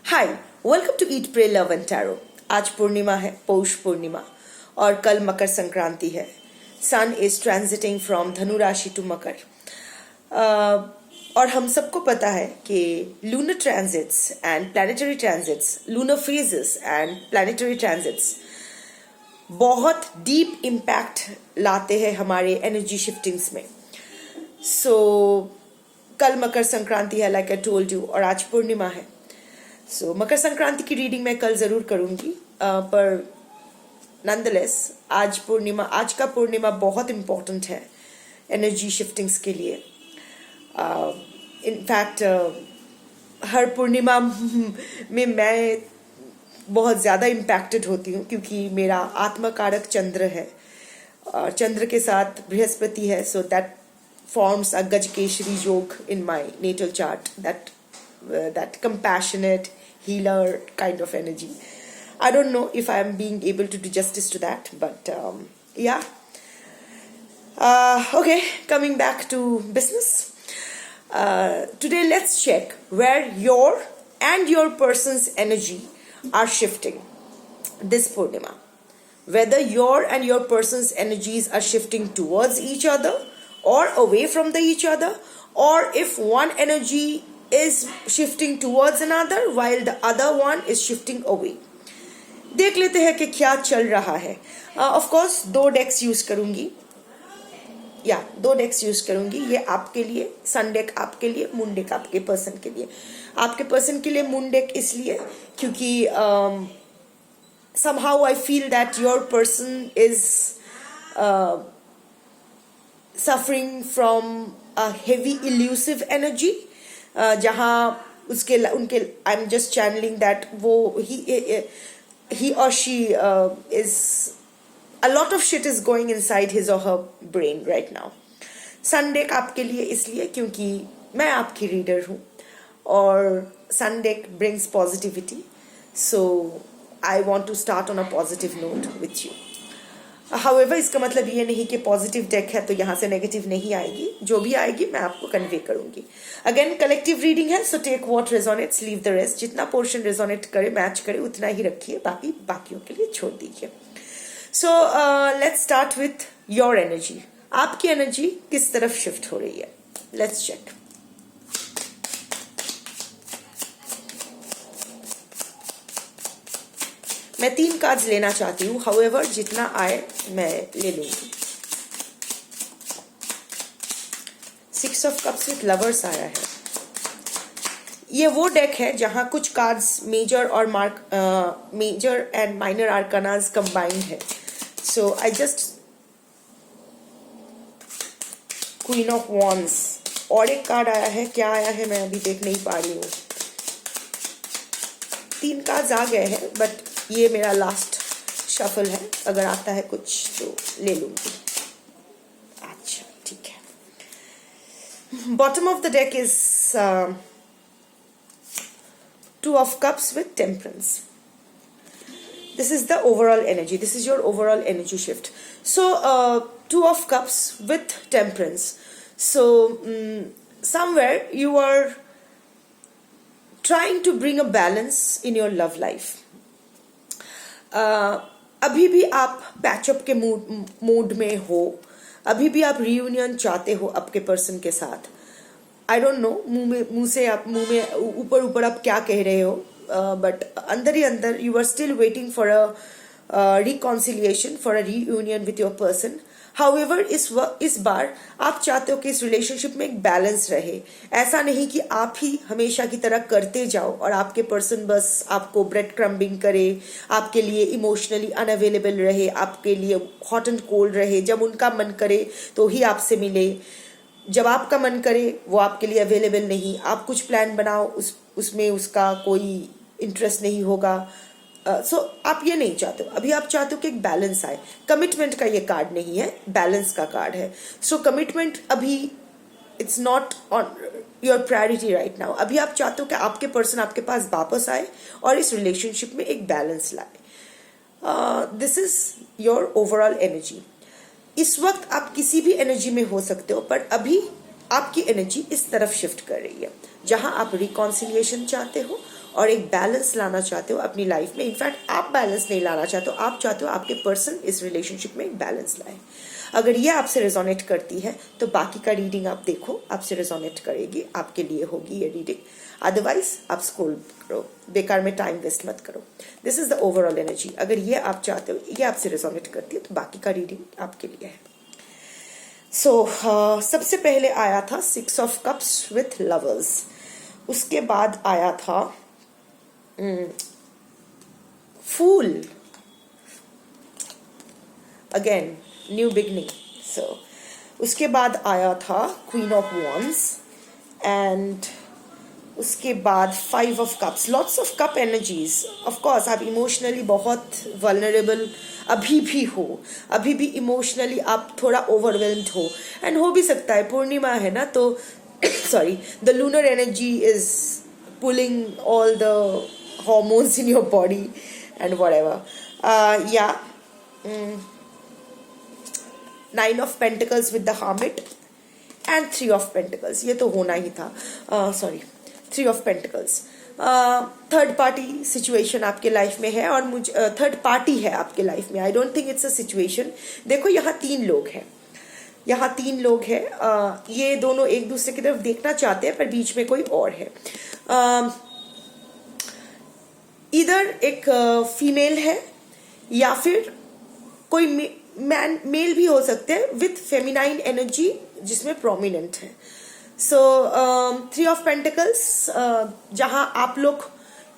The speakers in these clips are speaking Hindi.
Hi, welcome to eat pray love and tarot. आज पूर्णिमा है, पौष पूर्णिमा, और कल मकर संक्रांति है। सन इज ट्रांजिटिंग फ्रॉम धनु राशि टू मकर। और हम सबको पता है कि lunar transits and planetary transits, lunar phases and planetary transits बहुत डीप इम्पैक्ट लाते हैं हमारे एनर्जी शिफ्टिंग्स में। कल मकर संक्रांति है, लाइक आई टोल्ड यू, और आज पूर्णिमा है। मकर संक्रांति की रीडिंग मैं कल जरूर करूंगी, पर नंदलेस आज का पूर्णिमा बहुत इम्पोर्टेंट है एनर्जी शिफ्टिंग्स के लिए। इनफैक्ट हर पूर्णिमा में मैं बहुत ज़्यादा इम्पैक्टेड होती हूँ, क्योंकि मेरा आत्मकारक चंद्र है और चंद्र के साथ बृहस्पति है। So that forms a Gajkeshari योग in my natal chart, that compassionate healer kind of energy. I don't know if I am being able to do justice to that, but yeah. Okay, coming back to business. Today let's check where your and your person's energy are shifting this Purnima. Whether your and your person's energies are shifting towards each other or away from each other, or if one energy is shifting towards another while the other one is shifting away. देख लेते हैं कि क्या चल रहा है। ऑफ कोर्स दो डेक्स यूज करूंगी, ये आपके लिए, सन डेक आपके लिए, मून डेक आपके पर्सन के लिए। आपके पर्सन के लिए मून डेक इसलिए क्योंकि somehow I feel that your person is suffering from a heavy elusive energy, जहाँ उनके I'm just channeling that वो he or she is a lot of shit is going inside his or her brain right now. Sun deck आपके लिए इसलिए क्योंकि मैं आपकी रीडर हूँ और सन deck brings positivity, so I want to start on a positive note with you. However, इसका मतलब ये नहीं कि पॉजिटिव डेक है तो यहाँ से नेगेटिव नहीं आएगी। जो भी आएगी मैं आपको कन्वे करूंगी। अगेन कलेक्टिव रीडिंग है, so take what resonates, leave the rest. जितना पोर्शन रेजोनेट करे, मैच करे, उतना ही रखिए, बाकी बाकियों के लिए छोड़ दीजिए। So let's start with your energy. आपकी एनर्जी किस तरफ शिफ्ट हो रही है, लेट्स चेक। मैं 3 कार्ड्स लेना चाहती हूँ, हाउएवर जितना आए मैं ले लूंगी। 6 ऑफ कप्स विथ लवर्स आया है। ये वो डेक है जहां कुछ cards major and minor arcanas combined है। So I just queen of wands, और एक कार्ड आया है, क्या आया है मैं अभी देख नहीं पा रही हूँ। 3 कार्ड्स आ गए हैं, बट ये मेरा लास्ट शफल है। अगर आता है कुछ तो ले लूंगी। अच्छा, ठीक है। Bottom of the deck is 2 of cups with temperance. This is the overall energy, this is your overall energy shift. So 2 of cups with temperance. So somewhere you are trying to bring a balance in your love life. अभी भी आप पैचअप के मूड में हो, अभी भी आप रियूनियन चाहते हो आपके पर्सन के साथ। आई डोंट नो मुंह में ऊपर आप क्या कह रहे हो, बट अंदर ही अंदर you are still waiting for a reconciliation, for a reunion with your person. However इस बार आप चाहते हो कि इस रिलेशनशिप में एक बैलेंस रहे। ऐसा नहीं कि आप ही हमेशा की तरह करते जाओ और आपके पर्सन बस आपको ब्रेड क्रम्बिंग करे, आपके लिए इमोशनली अनअवेलेबल रहे, आपके लिए हॉट एंड कोल्ड रहे। जब उनका मन करे तो ही आपसे मिले, जब आपका मन करे वो आपके लिए अवेलेबल नहीं। आप कुछ प्लान बनाओ, उसमें उसका कोई इंटरेस्ट नहीं होगा। सो आप ये नहीं चाहते हो। अभी आप चाहते हो कि एक बैलेंस आए। कमिटमेंट का ये कार्ड नहीं है, बैलेंस का कार्ड है। सो कमिटमेंट अभी it's not on your priority right now. अभी आप चाहते हो कि आपके पर्सन आपके पास वापस आए और इस रिलेशनशिप में एक बैलेंस लाए। This is your overall energy. इस वक्त आप किसी भी एनर्जी में हो सकते हो, पर अभी आपकी एनर्जी इस तरफ शिफ्ट कर रही है, जहां आप रिकॉन्सिलिएशन चाहते हो और एक बैलेंस लाना चाहते हो अपनी लाइफ में। इनफैक्ट आप बैलेंस नहीं लाना चाहते हो, आप चाहते हो आपके पर्सन इस रिलेशनशिप में एक बैलेंस लाए। अगर ये आपसे रेजोनेट करती है तो बाकी का रीडिंग आप देखो, आपसे रेजोनेट करेगी, आपके लिए होगी ये रीडिंग। अदरवाइज आप स्क्रॉल करो, बेकार में टाइम वेस्ट मत करो। This is the overall energy. अगर ये आप चाहते हो, ये आपसे रेजोनेट करती है, तो बाकी का रीडिंग आपके लिए है। सबसे पहले आया था 6 ऑफ कप्स विथ लवर्स, उसके बाद आया था फूल, अगेन न्यू बिगनिंग। उसके बाद आया था क्वीन ऑफ वॉन्ड्स, एंड उसके बाद 5 of cups. Lots of cup energies. Of course आप इमोशनली बहुत वल्नरेबल अभी भी हो, अभी भी इमोशनली आप थोड़ा ओवरवेल्म्ड हो, एंड हो भी सकता है, पूर्णिमा है ना, तो sorry, the lunar energy is pulling all the hormones in your body and whatever. या 9 of pentacles with the hermit and 3 of pentacles, ये तो होना ही था, sorry 3 of pentacles. Third party situation आपके लाइफ में है, और मुझे थर्ड पार्टी है आपके लाइफ में। I don't think it's a situation. देखो यहाँ 3 लोग हैं, यहाँ 3 लोग हैं, ये दोनों एक दूसरे की तरफ देखना चाहते हैं, पर बीच में कोई और है। इधर एक फीमेल है, या फिर कोई मेल भी हो सकते हैं विथ फेमिनाइन एनर्जी जिसमें प्रोमिनेंट है। 3 ऑफ पेंटिकल्स, जहां आप लोग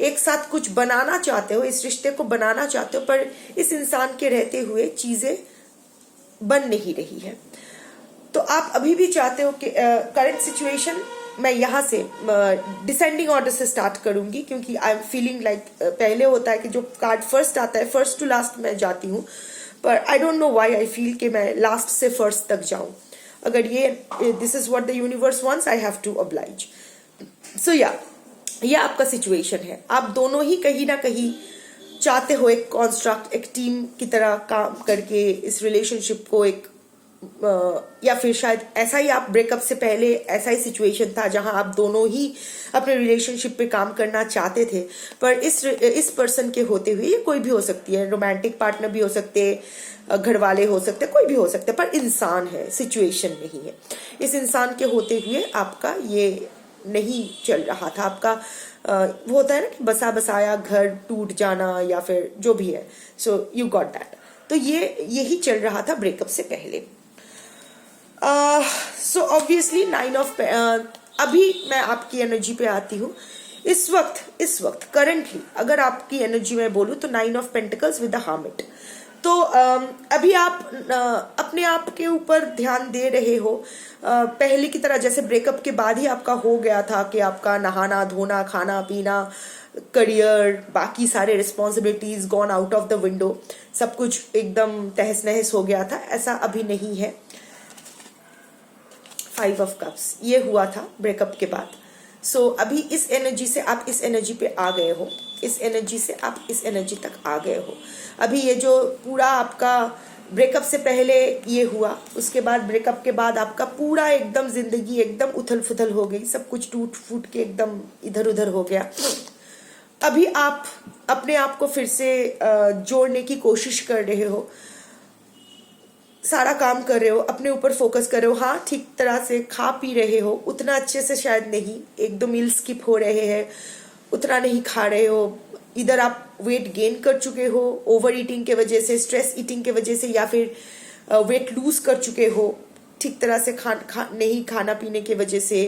एक साथ कुछ बनाना चाहते हो, इस रिश्ते को बनाना चाहते हो, पर इस इंसान के रहते हुए चीजें बन नहीं रही है। तो आप अभी भी चाहते हो कि करंट सिचुएशन, मैं यहाँ से डिसेंडिंग ऑर्डर से स्टार्ट करूंगी, क्योंकि आई एम फीलिंग लाइक पहले होता है कि जो कार्ड फर्स्ट आता है, फर्स्ट टू लास्ट मैं जाती हूँ, पर I don't know why I feel कि मैं लास्ट से फर्स्ट तक जाऊं। अगर ये this is what the universe wants, I have to oblige. So या ये आपका सिचुएशन है। आप दोनों ही कहीं ना कहीं चाहते हो एक कॉन्स्ट्रक्ट, एक टीम की तरह काम करके इस रिलेशनशिप को एक या फिर शायद ऐसा ही आप ब्रेकअप से पहले ऐसा ही सिचुएशन था जहां आप दोनों ही अपने रिलेशनशिप पे काम करना चाहते थे, पर इस पर्सन के होते हुए, ये कोई भी हो सकती है, रोमांटिक पार्टनर भी हो सकते, घर वाले हो सकते, कोई भी हो सकते, पर इंसान है, सिचुएशन नहीं है। इस इंसान के होते हुए आपका ये नहीं चल रहा था। आपका वो होता है ना कि बसा बसाया घर टूट जाना, या फिर जो भी है, सो यू गॉट दैट। तो ये यही चल रहा था ब्रेकअप से पहले। सो ऑब्वियसली 9 ऑफ अभी मैं आपकी एनर्जी पे आती हूँ। इस वक्त करंटली अगर आपकी एनर्जी में बोलूँ तो 9 of pentacles with the hermit. तो अभी आप अपने आप के ऊपर ध्यान दे रहे हो, पहले की तरह जैसे ब्रेकअप के बाद ही आपका हो गया था कि आपका नहाना धोना, खाना पीना, करियर, बाकी सारे responsibilities gone out of the window, सब कुछ एकदम तहस नहस हो गया था। ऐसा अभी नहीं है। 5 ऑफ कप्स ये हुआ था ब्रेकअप के बाद। सो अभी इस एनर्जी से आप इस एनर्जी पे आ गए हो, इस एनर्जी से आप इस एनर्जी तक आ गए हो। अभी ये जो पूरा आपका ब्रेकअप से पहले ये हुआ, उसके बाद ब्रेकअप के बाद आपका पूरा एकदम जिंदगी एकदम उथल फुथल हो गई, सब कुछ टूट फूट के एकदम इधर उधर हो गया। अभी आप अपने आप को फिर से जोड़ने की कोशिश कर रहे हो, सारा काम कर रहे हो, अपने ऊपर फोकस कर रहे हो। हाँ, ठीक तरह से खा पी रहे हो, उतना अच्छे से शायद नहीं, 1-2 मील स्किप हो रहे हैं, उतना नहीं खा रहे हो। इधर आप वेट गेन कर चुके हो ओवर ईटिंग के वजह से, स्ट्रेस ईटिंग के वजह से, या फिर वेट लूज कर चुके हो ठीक तरह से नहीं खाना पीने की वजह से।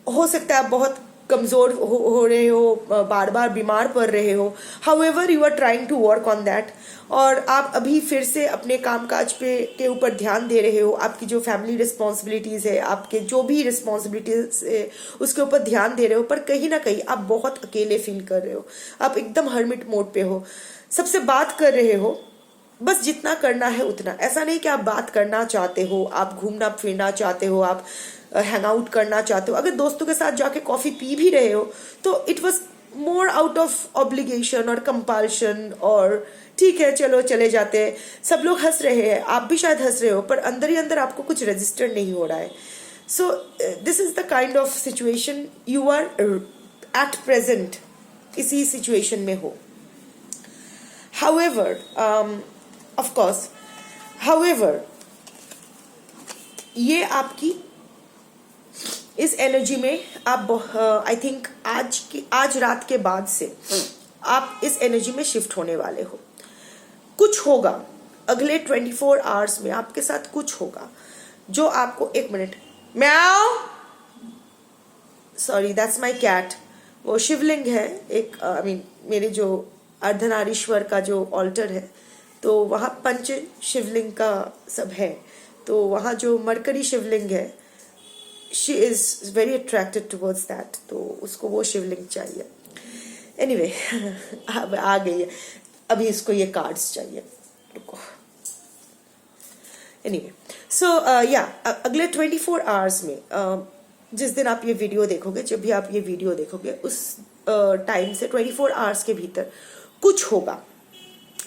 हो सकता है आप बहुत कमजोर हो रहे हो, बार बार बीमार पड़ रहे हो। However you are trying to work on that, और आप अभी फिर से अपने कामकाज के ऊपर ध्यान दे रहे हो। आपकी जो फैमिली रिस्पॉन्सिबिलिटीज है, आपके जो भी रिस्पॉन्सिबिलिटीज है, उसके ऊपर ध्यान दे रहे हो, पर कहीं ना कहीं आप बहुत अकेले फील कर रहे हो। आप एकदम हर्मिट मोड पे हो, सबसे बात कर रहे हो, बस जितना करना है उतना। ऐसा नहीं कि आप बात करना चाहते हो, आप घूमना फिरना चाहते हो, आप हैंग आउट करना चाहते हो। अगर दोस्तों के साथ जाके कॉफी पी भी रहे हो तो it was more out of obligation और कंपल्शन, और ठीक है चलो चले जाते हैं, सब लोग हंस रहे हैं, आप भी शायद हंस रहे हो, पर अंदर ही अंदर आपको कुछ रजिस्टर नहीं हो रहा है। So this is the kind of situation you are at present इसी सिचुएशन में हो. However, of course, however, ये आपकी इस एनर्जी में आप आई थिंक आज रात के बाद से आप इस एनर्जी में शिफ्ट होने वाले हो. कुछ होगा अगले 24 आवर्स में आपके साथ, कुछ होगा जो आपको. एक minute, meow, sorry that's my cat. वो शिवलिंग है एक, आई मीन मेरे जो अर्धनारीश्वर का जो ऑल्टर है, तो वहाँ पंच शिवलिंग का सब है. तो वहाँ जो मरकरी शिवलिंग है, she is very attracted towards that, तो उसको वो शिवलिंग चाहिए. एनीवे अब आ गई है. अभी इसको ये कार्ड्स चाहिए, रुको. एनीवे सो या अगले 24 आवर्स में जिस दिन आप ये वीडियो देखोगे, जब भी आप ये वीडियो देखोगे, उस टाइम से 24 आवर्स के भीतर कुछ होगा.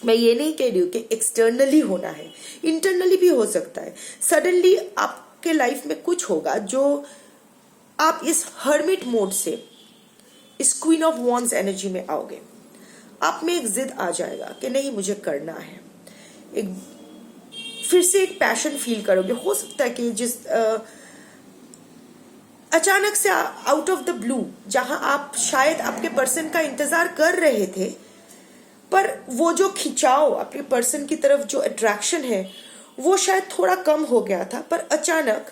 मैं ये नहीं कह रही हूँ कि एक्सटर्नली होना है, इंटरनली भी हो सकता है. सडनली आपके लाइफ में कुछ होगा जो आप इस हर्मिट मोड से इस क्वीन ऑफ वॉन्ड्स एनर्जी में आओगे. आप में एक जिद आ जाएगा कि नहीं मुझे करना है. एक फिर से एक पैशन फील करोगे. हो सकता है कि जिस अचानक से आउट ऑफ द ब्लू, जहां आप शायद आपके पर्सन का इंतजार कर रहे थे, पर वो जो खिंचाव आपके पर्सन की तरफ, जो अट्रैक्शन है, वो शायद थोड़ा कम हो गया था, पर अचानक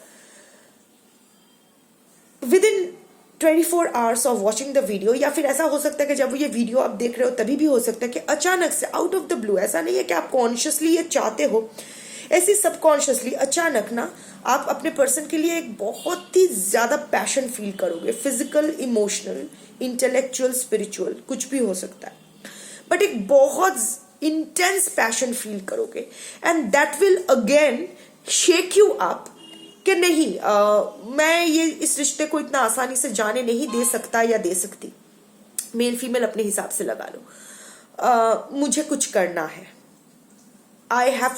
with in 24 hours of watching the video, या फिर ऐसा हो सकता है कि जब ये वीडियो आप देख रहे हो तभी भी हो सकता है कि अचानक से आउट ऑफ द ब्लू, ऐसा नहीं है कि आप कॉन्शियसली ये चाहते हो, ऐसे सबकॉन्शियसली अचानक ना आप अपने पर्सन के लिए एक बहुत ही ज्यादा पैशन फील करोगे. फिजिकल, इमोशनल, इंटेलेक्चुअल, स्पिरिचुअल, कुछ भी हो सकता है, बट एक बहुत इंटेंस पैशन फील करोगे. And that will again shake you up कि नहीं, मैं ये इस रिश्ते को इतना आसानी से जाने नहीं दे सकता या दे सकती. मेल फीमेल अपने हिसाब से लगा लो. मुझे कुछ करना है. I have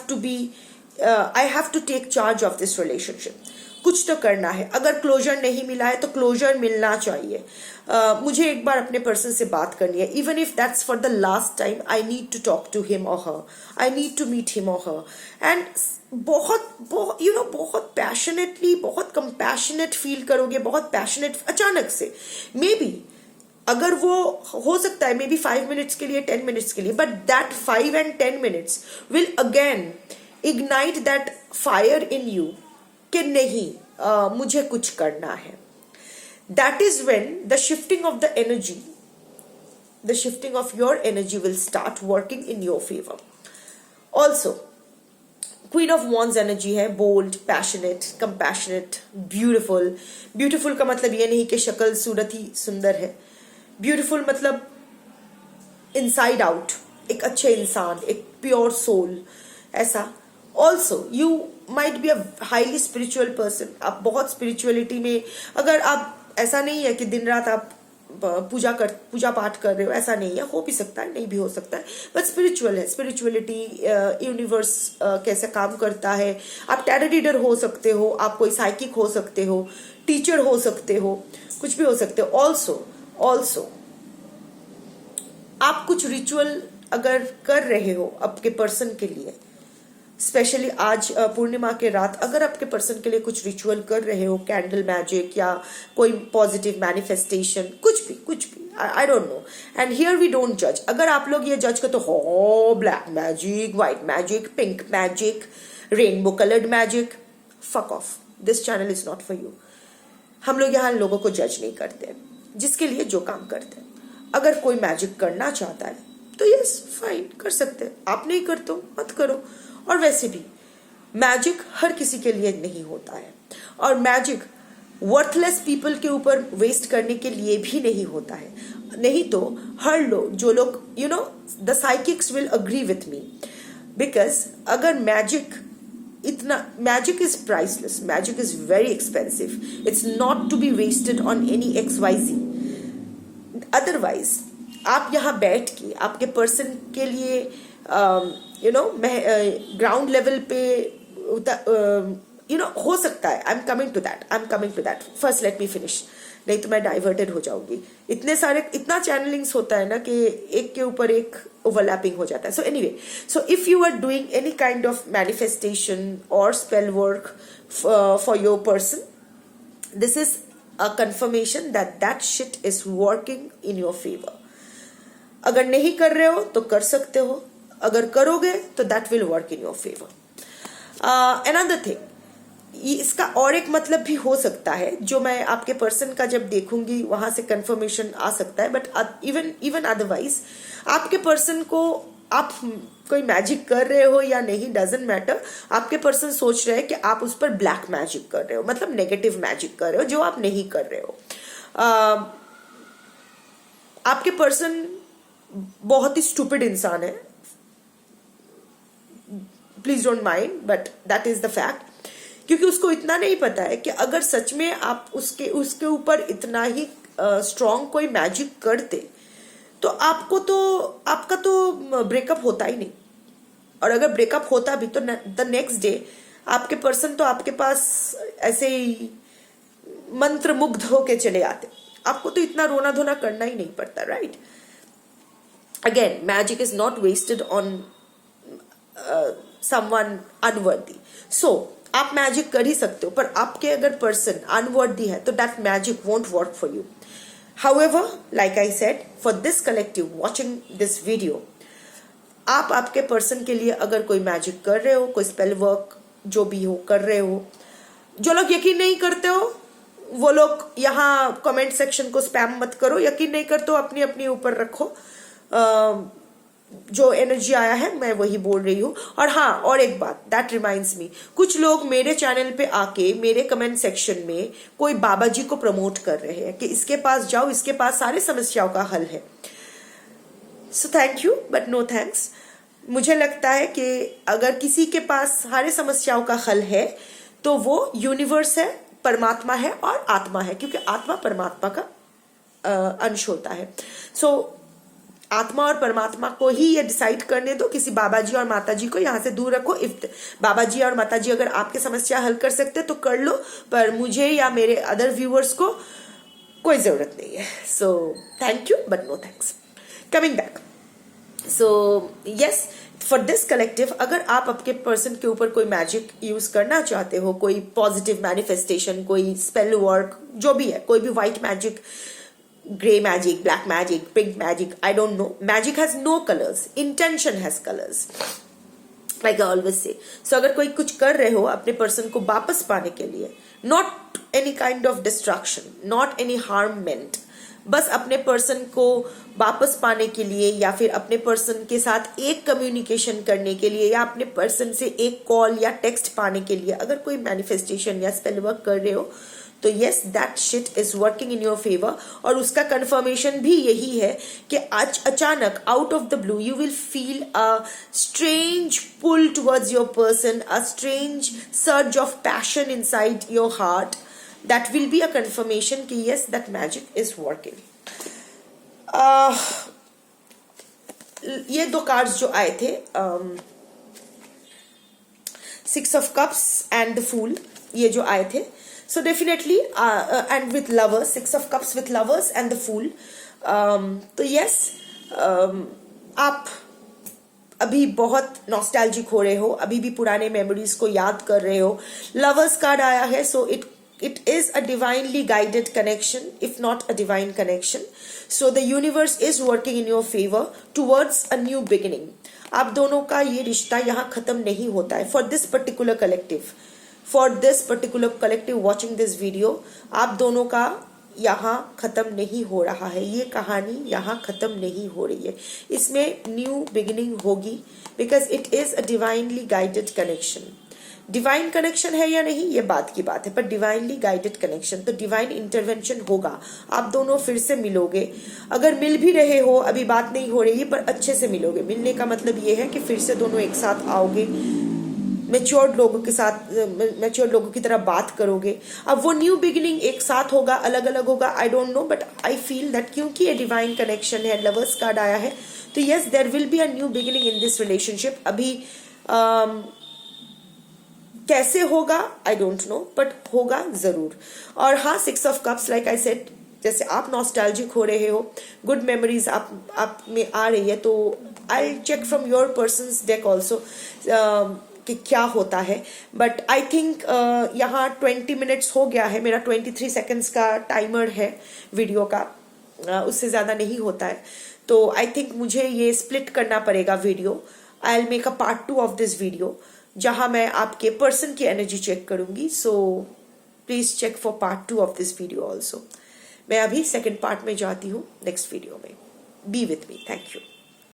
to take charge of this relationship. कुछ तो करना है. अगर क्लोजर नहीं मिला है तो क्लोजर मिलना चाहिए. मुझे एक बार अपने पर्सन से बात करनी है. Even if that's for the last time, I need to talk to him और her. I need to meet him और हर. एंड बहुत पैशनेटली, बहुत कंपैशनेट फील करोगे, बहुत पैशनेट अचानक से. मे बी अगर वो हो सकता है मे बी 5 मिनट्स के लिए, 10 मिनट्स के लिए, but that 5 and 10 minutes will again ignite that fire in you कि नहीं, मुझे कुछ करना है. That is when the shifting of the energy, the shifting of your energy will start working in your favour. Also queen of wands energy है bold, passionate, compassionate, beautiful. Beautiful का मतलब ये नहीं कि शक्ल सूरत ही सुंदर है. ब्यूटिफुल मतलब इनसाइड आउट, एक अच्छे इंसान, एक प्योर सोल, ऐसा. Also you might be a highly spiritual person. आप बहुत स्पिरिचुअलिटी में, अगर आप, ऐसा नहीं है कि दिन रात आप पूजा पाठ कर रहे हो, ऐसा नहीं है. हो भी सकता है, नहीं भी हो सकता है, बट स्पिरिचुअल है. स्पिरिचुअलिटी, यूनिवर्स कैसे काम करता है. आप टैरो रीडर हो सकते हो, आप कोई साइकिक हो सकते हो, टीचर हो सकते हो, कुछ भी हो सकते हो. ऑल्सो आप कुछ रिचुअल अगर कर रहे हो आपके पर्सन के लिए, स्पेशली आज पूर्णिमा के रात अगर आपके पर्सन के लिए कुछ रिचुअल कर रहे हो, कैंडल मैजिक या कोई पॉजिटिव मैनिफेस्टेशन, कुछ भी, I don't know. And here we don't जज. अगर आप लोग ये जज करते हो black magic, white magic, pink magic, rainbow coloured magic, fuck off. This channel is not for you. हम लोग यहाँ लोगों को जज नहीं करते, जिसके लिए जो काम करते हैं. अगर कोई मैजिक करना चाहता है तो यस फाइन, कर सकते हैं. आप नहीं करते हो मत करो. और वैसे भी मैजिक हर किसी के लिए नहीं होता है, और मैजिक वर्थलेस पीपल के ऊपर वेस्ट करने के लिए भी नहीं होता है. नहीं तो हर लोग, जो लोग the psychics will agree with me, because अगर magic is priceless, magic is very expensive. It's not to be wasted on any XYZ. Otherwise आप यहाँ बैठ के आपके पर्सन के लिए ग्राउंड लेवल पे हो सकता है. I am coming to that. First let me finish नहीं तो मैं डाइवर्टेड हो जाऊंगी। इतना चैनलिंग्स होता है ना कि एक के ऊपर एक ओवरलैपिंग हो जाता है। So anyway, so if you are doing any kind of manifestation और spell work for your person, this is a confirmation that that shit is working in your favor. अगर नहीं कर रहे हो तो कर सकते हो, अगर करोगे तो that will work in your favor. Another thing, इसका और एक मतलब भी हो सकता है जो मैं आपके पर्सन का जब देखूंगी वहां से कंफर्मेशन आ सकता है, बट इवन अदरवाइज आपके पर्सन को आप कोई मैजिक कर रहे हो या नहीं डजंट मैटर, आपके पर्सन सोच रहे हैं कि आप उस पर ब्लैक मैजिक कर रहे हो, मतलब नेगेटिव मैजिक कर रहे हो जो आप नहीं कर रहे हो। आपके पर्सन बहुत ही स्टूपिड इंसान है, please don't mind, but that is the fact, क्योंकि उसको इतना नहीं पता है कि अगर सच में आप उसके ऊपर इतना ही स्ट्रॉन्ग कोई मैजिक करते तो आपका तो ब्रेकअप होता ही नहीं, और अगर ब्रेकअप होता भी तो द नेक्स्ट डे आपके पर्सन तो आपके पास ऐसे ही मंत्र मुग्ध होके चले आते, आपको तो इतना रोना धोना करना ही नहीं पड़ता, right? Again, magic is not wasted on someone unworthy. So आप मैजिक कर ही सकते हो, पर आपके अगर पर्सन अनवर्दी है तो that magic won't work for you. However, like I said, for this collective watching this video, आप आपके पर्सन के लिए अगर कोई मैजिक कर रहे हो, कोई स्पेल वर्क जो भी हो कर रहे हो, जो लोग यकीन नहीं करते हो वो लोग यहाँ कमेंट सेक्शन को स्पैम मत करो, यकीन नहीं करते हो अपनी अपनी ऊपर रखो, जो एनर्जी आया है मैं वही बोल रही हूँ। और हाँ, और एक बात, दैट रिमाइंड्स मी, कुछ लोग मेरे चैनल पे आके मेरे कमेंट सेक्शन में कोई बाबा जी को प्रमोट कर रहे हैं कि इसके पास जाओ, इसके पास सारे समस्याओं का हल है। So thank you but no thanks. मुझे लगता है कि अगर किसी के पास सारे समस्याओं का हल है तो वो यूनिवर्स है, परमात्मा है और आत्मा है, क्योंकि आत्मा परमात्मा का अंश होता है। सो आत्मा और परमात्मा को ही ये डिसाइड करने दो, किसी बाबा जी और माता जी को यहाँ से दूर रखो। इफ बाबा जी और माता जी अगर आपकी समस्या हल कर सकते तो कर लो, पर मुझे या मेरे अदर व्यूअर्स को कोई जरूरत नहीं है। So thank you but no thanks. Coming back, so yes, for this collective, अगर आप आपके पर्सन के ऊपर कोई मैजिक यूज करना चाहते हो, कोई पॉजिटिव मैनिफेस्टेशन, कोई स्पेल वर्क, जो भी है, कोई भी white magic, gray magic, black magic, pink magic, I don't know. Magic has no colors. Intention has colors. Like I always say. So अगर कोई कुछ कर रहे हो अपने पर्सन को वापस पाने के लिए, not any kind of destruction, not any harm meant, बस अपने पर्सन को वापस पाने के लिए या फिर अपने पर्सन के साथ एक कम्युनिकेशन करने के लिए या अपने पर्सन से एक कॉल या टेक्स्ट पाने के लिए अगर कोई मैनिफेस्टेशन या स्पेल वर्क कर रहे हो तो yes, that shit is working in your favour. और उसका कन्फर्मेशन भी यही है कि आज अचानक out of the blue you will feel a strange pull towards your person, a strange surge of passion inside your heart. That will be a confirmation कि yes, that magic is working. ये दो कार्ड्स जो आए थे, 6 of Cups and the Fool, ये जो आए थे, so definitely and with lovers, 6 of Cups with lovers and the Fool, तो yes, आप अभी बहुत नॉस्टैल्जिक हो रहे हो, अभी भी पुराने मेमोरीज को याद कर रहे हो। लवर्स कार्ड आया है, so it is a divinely guided connection, if not a divine connection. So the universe is working in your favor towards a new beginning. आप दोनों का ये रिश्ता यहाँ खत्म नहीं होता है। For this particular collective watching this video, आप दोनों का यहाँ खत्म नहीं हो रहा है, ये कहानी यहाँ खत्म नहीं हो रही है, इसमें न्यू बिगिनिंग होगी, because it is a divinely guided connection. Divine connection है या नहीं ये बात की बात है, पर डिवाइनली गाइडेड कनेक्शन, तो डिवाइन इंटरवेंशन होगा, आप दोनों फिर से मिलोगे। अगर मिल भी रहे हो, अभी बात नहीं हो रही है, पर अच्छे से मिलोगे। मिलने का मतलब ये है कि फिर से दोनों एक साथ आओगे, मैच्योर्ड लोगों के साथ, मैच्योर्ड लोगों की तरह बात करोगे। अब वो न्यू बिगिनिंग एक साथ होगा, अलग अलग होगा, I don't know, but I feel that क्योंकि ये डिवाइन कनेक्शन है, लवर्स कार्ड आया है, तो yes, there will be a new beginning in this relationship. अभी कैसे होगा आई डोंट नो, बट होगा जरूर। और हाँ, 6 of Cups, like I said, जैसे आप नॉस्टैल्जिक हो रहे हो, गुड मेमोरीज आप में आ रही है, तो I check from your person's deck also कि क्या होता है। बट आई थिंक यहाँ 20 मिनट्स हो गया है, मेरा 23 सेकेंड्स का टाइमर है वीडियो का, उससे ज़्यादा नहीं होता है। तो आई थिंक मुझे ये स्प्लिट करना पड़ेगा video. I will make a part 2 of this video जहाँ मैं आपके पर्सन की एनर्जी चेक करूंगी। So please check for part 2 of this video also. मैं अभी सेकेंड पार्ट में जाती हूँ नेक्स्ट वीडियो में। Be with me. Thank you.